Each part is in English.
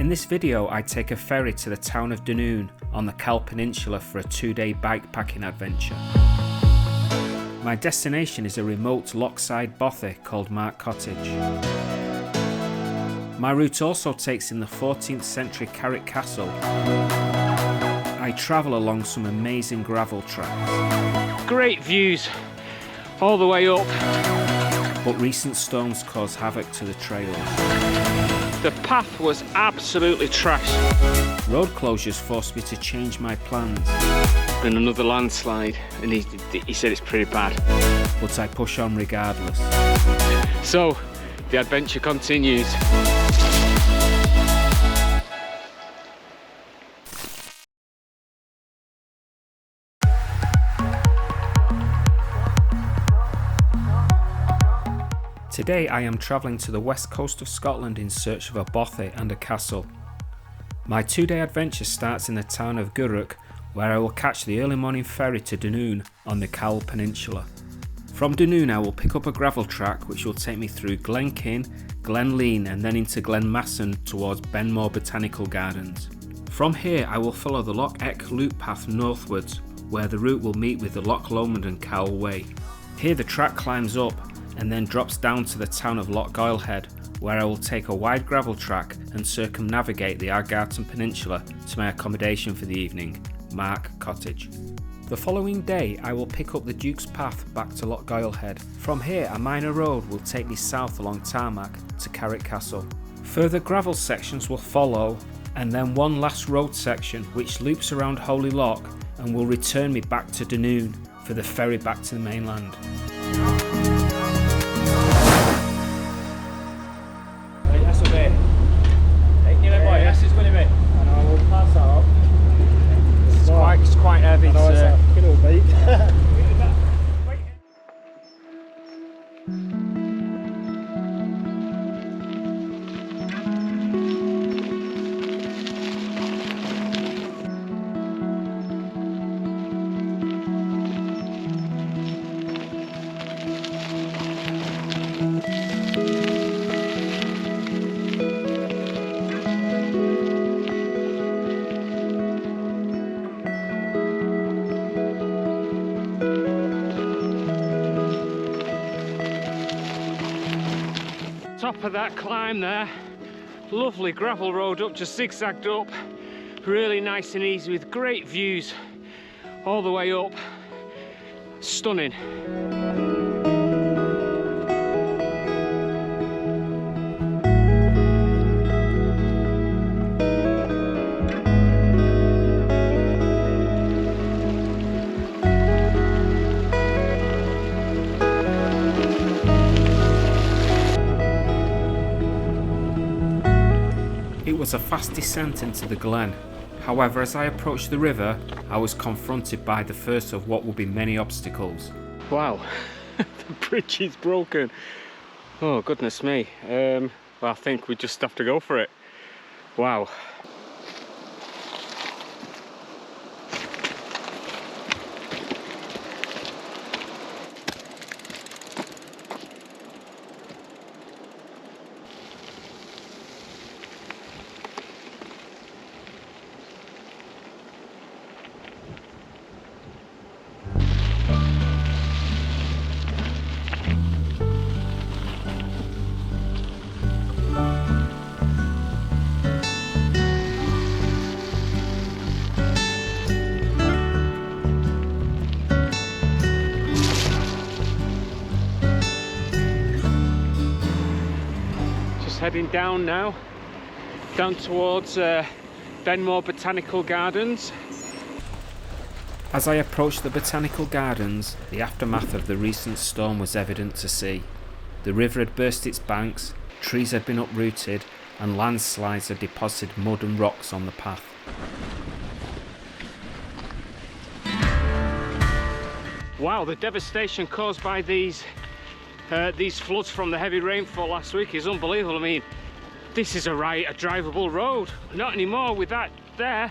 In this video I take a ferry to the town of Dunnoon on the Cowal Peninsula for a 2-day bikepacking adventure. My destination is a remote lochside bothy called Mark Cottage. My route also takes in the 14th century Carrick Castle. I travel along some amazing gravel tracks. Great views all the way up. But recent storms cause havoc to the trails. The path was absolutely trash. Road closures forced me to change my plans. And another landslide, and he said it's pretty bad. But I push on regardless. So, the adventure continues. Today I am travelling to the west coast of Scotland in search of a bothy and a castle. My 2-day adventure starts in the town of Carrick, where I will catch the early morning ferry to Dunnoon on the Cowal Peninsula. From Dunnoon I will pick up a gravel track which will take me through Glen Kin, Glen Lean and then into Glen Masson towards Benmore Botanical Gardens. From here I will follow the Loch Ech loop path northwards, where the route will meet with the Loch Lomond and Cowal Way. Here the track climbs up and then drops down to the town of Loch Ech, where I will take a wide gravel track and circumnavigate the Ardgartan Peninsula to my accommodation for the evening, Mark Cottage. The following day I will pick up the Duke's Path back to Loch Ech. From here a minor road will take me south along tarmac to Carrick Castle. Further gravel sections will follow, and then one last road section which loops around Holy Loch and will return me back to Dunnoon for the ferry back to the mainland. Yes, it's going to be. And I will pass that up. It's quite heavy. I know it's a good old bike. Top of that climb there, lovely gravel road up, just zigzagged up, really nice and easy with great views all the way up, stunning. It was a fast descent into the glen. However, as I approached the river, I was confronted by the first of what will be many obstacles. Wow, the bridge is broken. Oh goodness me. Well, I think we just have to go for it. Wow. Heading down now, down towards Benmore Botanical Gardens. As I approached the Botanical Gardens, the aftermath of the recent storm was evident to see. The river had burst its banks, trees had been uprooted, and landslides had deposited mud and rocks on the path. Wow, the devastation caused by these floods from the heavy rainfall last week is unbelievable. I mean, this is a drivable road. Not anymore with that there.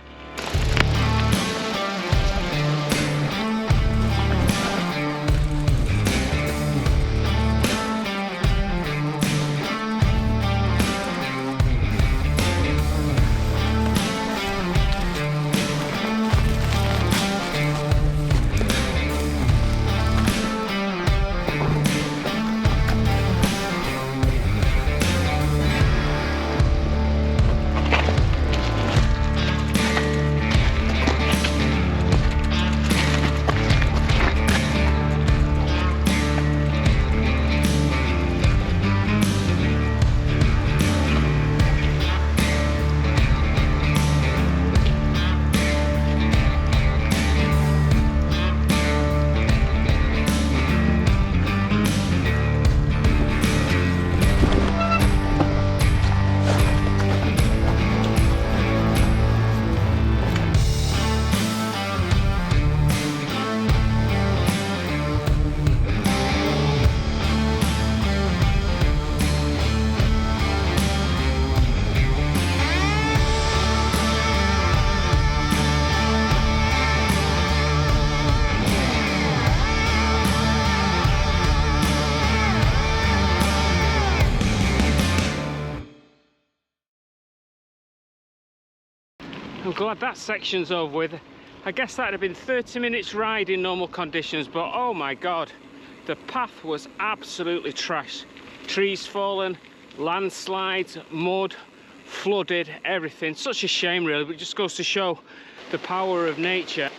I'm glad that section's over with. I guess that'd have been 30 minutes ride in normal conditions, but oh my god, the path was absolutely trash. Trees fallen, landslides, mud, flooded, everything. Such a shame really, but it just goes to show the power of nature.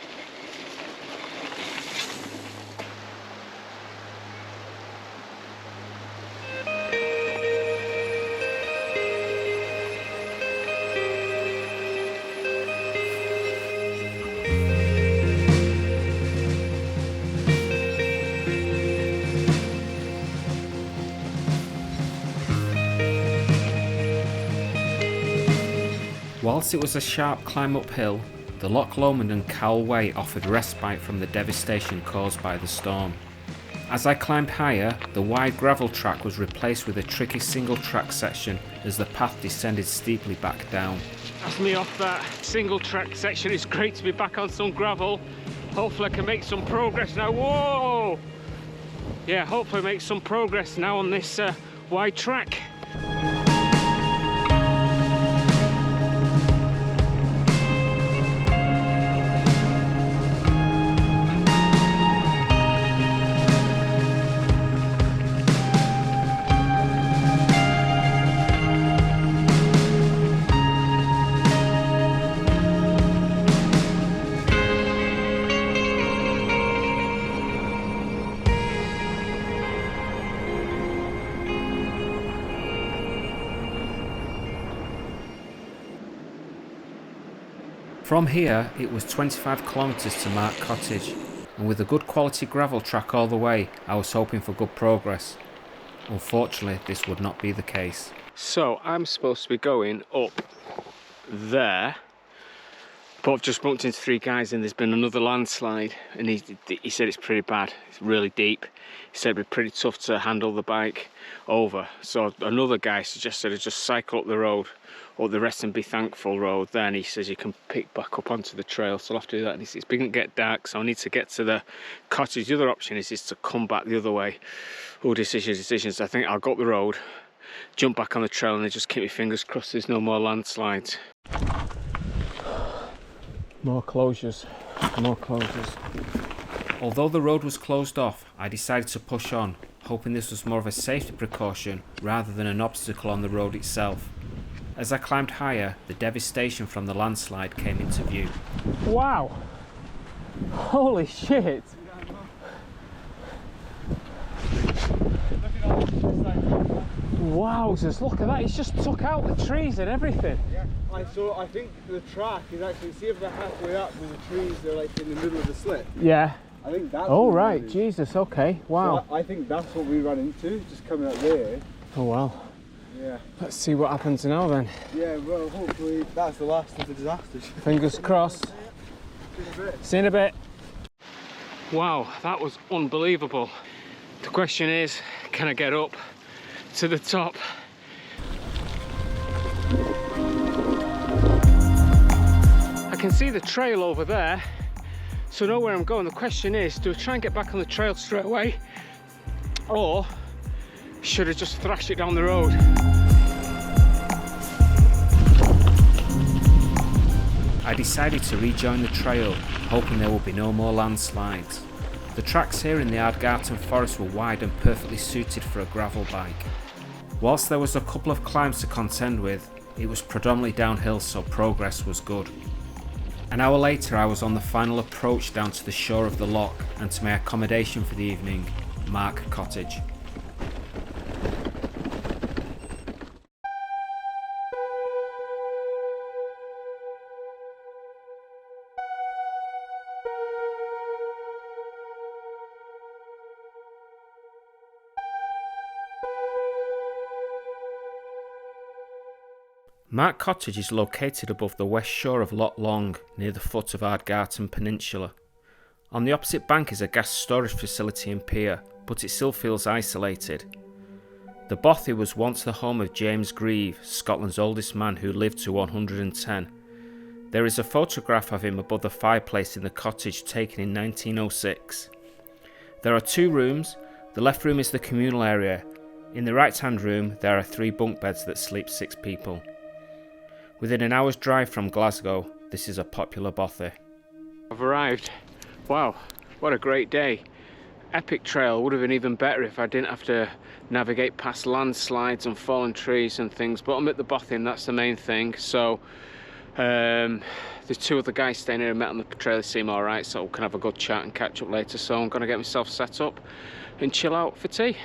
Whilst it was a sharp climb uphill, the Loch Lomond and Cowal Way offered respite from the devastation caused by the storm. As I climbed higher, the wide gravel track was replaced with a tricky single track section as the path descended steeply back down. That's me off that single track section. It's great to be back on some gravel. Hopefully I can make some progress now. Whoa! Yeah, hopefully make some progress now on this wide track. From here, it was 25 kilometres to Mark Cottage, and with a good quality gravel track all the way, I was hoping for good progress. Unfortunately, this would not be the case. So I'm supposed to be going up there, but I've just bumped into 3 guys and there's been another landslide, and he said it's pretty bad, it's really deep. He said it'd be pretty tough to handle the bike over. So another guy suggested I just cycle up the road, or the Rest and Be Thankful road there, and he says you can pick back up onto the trail, so I'll have to do that. And he says it's beginning to get dark, so I need to get to the cottage. The other option is to come back the other way. Oh, decisions. I think I'll go up the road, jump back on the trail, and then just keep my fingers crossed there's no more landslides. More closures. Although the road was closed off, I decided to push on, hoping this was more of a safety precaution rather than an obstacle on the road itself. As I climbed higher, the devastation from the landslide came into view. Wow! Holy shit! Wow, just look at that, it's just took out the trees and everything. Yeah, I think the track is actually, see if they're halfway up with the trees, they're like in the middle of the slip. Yeah. I think that's oh right, Jesus, okay, wow. So I think that's what we ran into, just coming up there. Oh well. Yeah. Let's see what happens now then. Yeah, well, hopefully that's the last of the disasters. Fingers crossed. See you in a bit. Wow, that was unbelievable. The question is, can I get up to the top? I can see the trail over there, so I know where I'm going. The question is, do I try and get back on the trail straight away, or should I just thrash it down the road? I decided to rejoin the trail, hoping there would be no more landslides. The tracks here in the Ardgartan forest were wide and perfectly suited for a gravel bike. Whilst there was a couple of climbs to contend with, it was predominantly downhill, so progress was good. An hour later I was on the final approach down to the shore of the loch and to my accommodation for the evening, Mark Cottage. Mark Cottage is located above the west shore of Loch Long, near the foot of Ardgartan Peninsula. On the opposite bank is a gas storage facility and pier, but it still feels isolated. The bothy was once the home of James Grieve, Scotland's oldest man who lived to 110. There is a photograph of him above the fireplace in the cottage taken in 1906. There are 2 rooms. The left room is the communal area. In the right hand room there are 3 bunk beds that sleep 6 people. Within an hour's drive from Glasgow, this is a popular bothy. I've arrived. Wow, what a great day. Epic trail. Would have been even better if I didn't have to navigate past landslides and fallen trees and things, but I'm at the bothy and that's the main thing. So there's two other guys staying here I met on the trail. They seem alright, so we can have a good chat and catch up later. So I'm going to get myself set up and chill out for tea.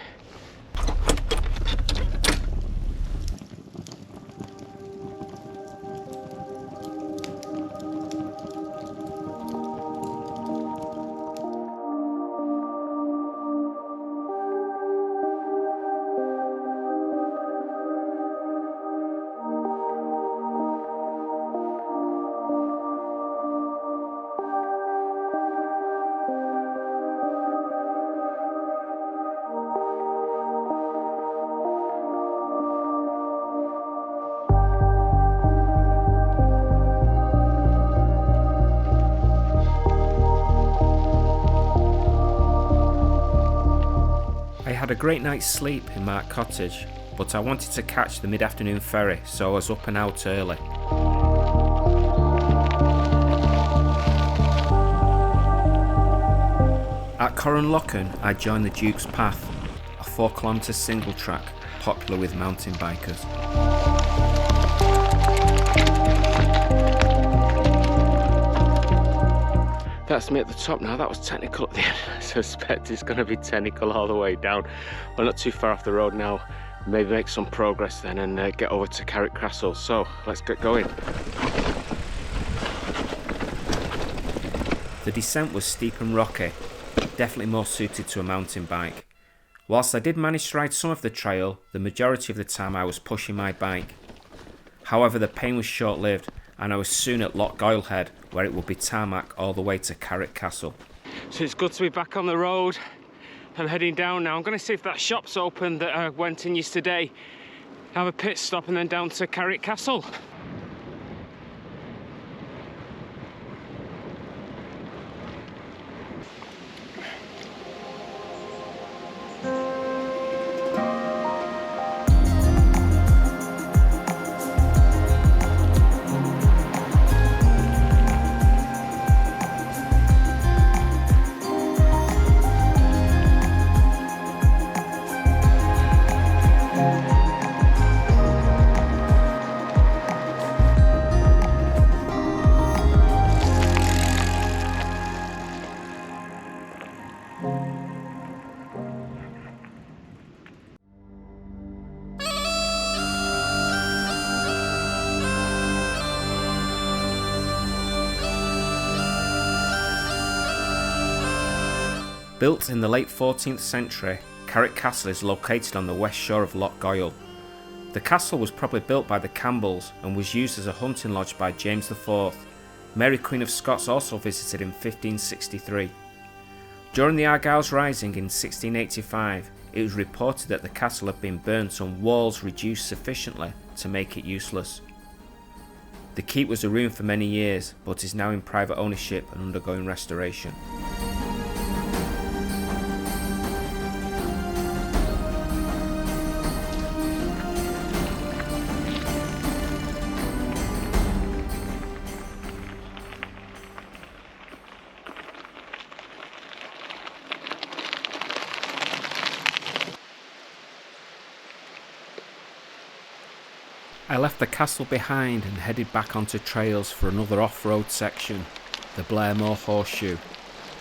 I had a great night's sleep in Mark Cottage, but I wanted to catch the mid-afternoon ferry, so I was up and out early. At Corranlochen, I joined the Duke's Path, a 4-kilometre single track popular with mountain bikers. That's me at the top now. That was technical at the end. I suspect it's going to be technical all the way down. We're not too far off the road now. Maybe make some progress then and get over to Carrick Castle. So let's get going. The descent was steep and rocky, definitely more suited to a mountain bike. Whilst I did manage to ride some of the trail, the majority of the time I was pushing my bike. However, the pain was short-lived and I was soon at Loch Ech, where it would be tarmac all the way to Carrick Castle. So it's good to be back on the road. I'm heading down now. I'm going to see if that shop's open that I went in yesterday. Have a pit stop and then down to Carrick Castle. Built in the late 14th century, Carrick Castle is located on the west shore of Loch Ech. The castle was probably built by the Campbells and was used as a hunting lodge by James IV. Mary Queen of Scots also visited in 1563. During the Argyll's Rising in 1685, it was reported that the castle had been burnt and walls reduced sufficiently to make it useless. The keep was a ruin for many years, but is now in private ownership and undergoing restoration. I left the castle behind and headed back onto trails for another off-road section, the Blairmore Horseshoe.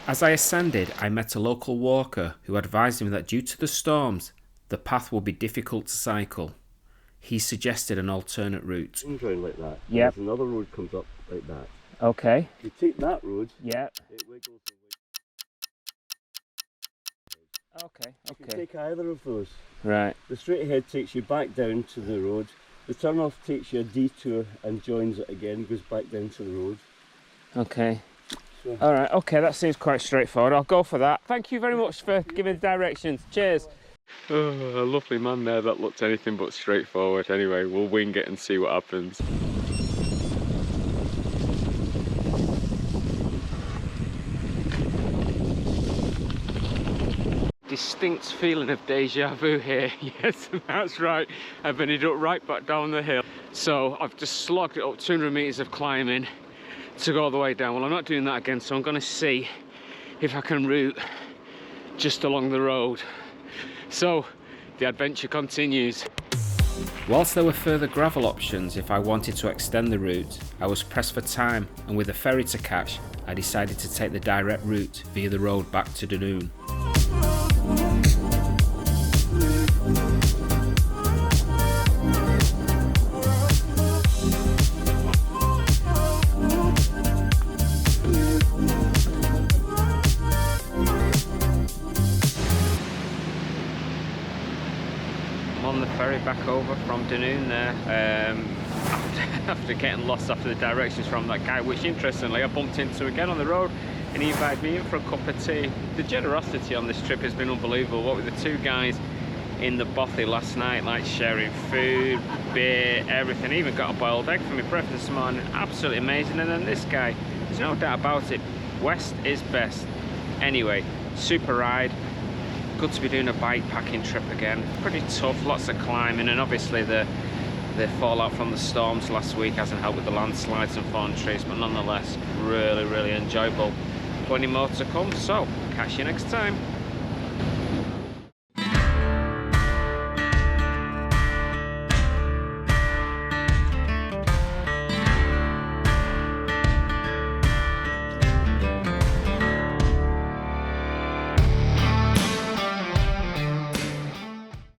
As I ascended, I met a local walker who advised me that due to the storms, the path would be difficult to cycle. He suggested an alternate route. Round like that. Yep. There's another road comes up like that. Okay. You take that road. Yeah. It wiggles. Okay. You can take either of those. Right. The straight ahead takes you back down to the road. The turn off takes you a detour and joins it again, goes back down to the road. Okay. So, All right. Okay, that seems quite straightforward. I'll go for that. Thank you very much for giving the directions. Cheers. Oh, a lovely man there that looked anything but straightforward. Anyway, we'll wing it and see what happens. Distinct feeling of deja vu here. Yes, that's right. I've ended up right back down the hill. So I've just slogged it up 200 metres of climbing to go all the way down. Well, I'm not doing that again, so I'm going to see if I can route just along the road. So the adventure continues. Whilst there were further gravel options if I wanted to extend the route, I was pressed for time, and with a ferry to catch, I decided to take the direct route via the road back to Dunnoon. On the ferry back over from Dunnoon there, after getting lost after the directions from that guy, which interestingly I bumped into again on the road, and he invited me in for a cup of tea. The generosity on this trip has been unbelievable. What with the two guys in the bothy last night, like sharing food, beer, everything, even got a boiled egg for me breakfast this morning. Absolutely amazing. And then this guy, there's no doubt about it, West is best. Anyway, super ride. Good to be doing a bike packing trip again. Pretty tough, lots of climbing, and obviously the fallout from the storms last week hasn't helped with the landslides and fallen trees, but nonetheless really enjoyable. Plenty more to come, so catch you next time.